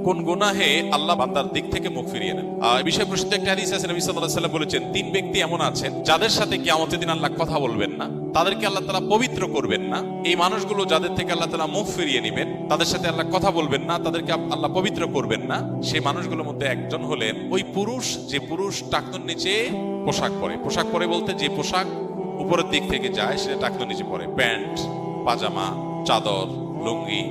কোন গুনাহে আল্লাহ বান্দার দিক থেকে মুখ ফিরিয়ে নেন। এই বিষয়ে প্রসিদ্ধ একটা হাদিস আছে, নবী সাল্লাল্লাহু আলাইহি ওয়াসাল্লাম বলেছেন, তিন ব্যক্তি এমন আছেন যাদের সাথে কিয়ামতের দিন আল্লাহ কথা বলবেন না, তাদেরকে আল্লাহ তাআলা পবিত্র করবেন না। এই মানুষগুলো যাদের থেকে আল্লাহ তাআলা মুখ ফিরিয়ে নেবেন, তাদের সাথে আল্লাহ কথা বলবেন না, তাদেরকে আল্লাহ পবিত্র করবেন না। সেই মানুষগুলোর মধ্যে একজন হলেন ওই পুরুষ, যে পুরুষ টাকনুর নিচে পোশাক পরে। পোশাক পরে বলতে যে পোশাক উপরের দিক থেকে যায় সেটা টাকনুর নিচে পরে, প্যান্ট, পাজামা, চাদর, লুঙ্গি,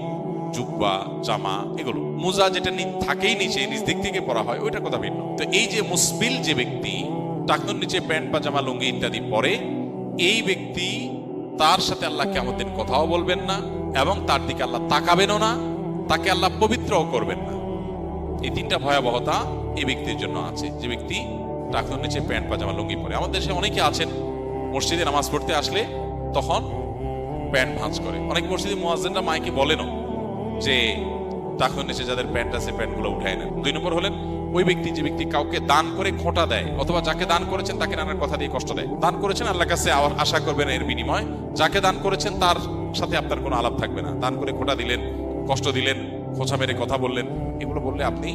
জুব্বা, জামা, এগুলো। মোজা যেটা থাকেই নিচে, নিচ দিক থেকে পরা হয়, ওইটা কথা ভিন্ন। তো এই যে মুসবিল যে ব্যক্তি টাকনুর নিচে প্যান্ট, পাজামা, লুঙ্গি ইত্যাদি পরে, এই ব্যক্তি তার সাথে আল্লাহ কিয়ামতের দিন কথাও বলবেন না এবং তার দিকে আল্লাহ তাকাবেনও না, তাকে আল্লাহ পবিত্রও করবেন না। এই তিনটা ভয়াবহতা এই ব্যক্তির জন্য আছে, যে ব্যক্তি টাকনুর নিচে প্যান্ট, পাজামা, লুঙ্গি পরে। আমাদের দেশে অনেকে আছেন মসজিদে নামাজ পড়তে আসলে তখন প্যান্ট ভাঁজ করে। অনেক মসজিদে মুয়াজ্জিনরা মাইকে বলেনও যে টাকনুর নিচে যাদের প্যান্ট আছে প্যান্টগুলো উঠায় নেন। 2 নম্বর হলেন ওই ব্যক্তি, যে ব্যক্তি কাউকে দান করে খোঁটা দেয়, অথবা যাকে দান করেছেন তাকে নানার কথা দিয়ে কষ্ট দেয়। দান করেছেন, আল্লাহর কাছে আশা করবেন এর বিনিময়। যাকে দান করেছেন তার সাথে আপনার কোনো আলাপ থাকবে না। দান করে খোঁটা দিলেন, কষ্ট দিলেন, খোঁচা মেরে কথা বললেন, এগুলো বললে আপনি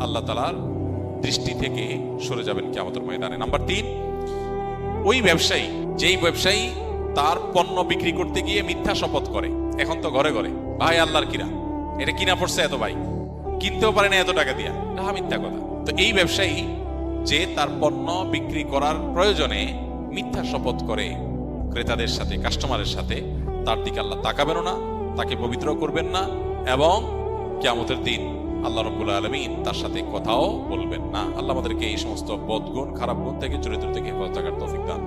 আল্লাহ তাআলার দৃষ্টি থেকে সরে যাবেন কিয়ামতের ময়দানে। নাম্বার 3, ওই ব্যবসায়ী, যেই ব্যবসায়ী তার পণ্য বিক্রি করতে গিয়ে মিথ্যা শপথ করে। এখন তো ঘরে ঘরে ভাই আল্লাহর কিনা, এটা কিনা পড়ছে এত, ভাই কিনতেও পারে না এত টাকা দিয়া, এটা মিথ্যা কথা। তো এই ব্যবসায়ী যে তার পণ্য বিক্রি করার প্রয়োজনে মিথ্যা শপথ করে ক্রেতাদের সাথে, কাস্টমারের সাথে, তার দিকে আল্লাহ তাকাবেন না, তাকে পবিত্র করবেন না এবং কিয়ামতের দিন আল্লাহ রাব্বুল আলামিন তার সাথে কথাও বলবেন না। আল্লাহ আমাদেরকে এই সমস্ত বদগুণ, খারাপ গুণ থেকে, চরিত্র থেকে হেফাজত করার তৌফিক দান করুন।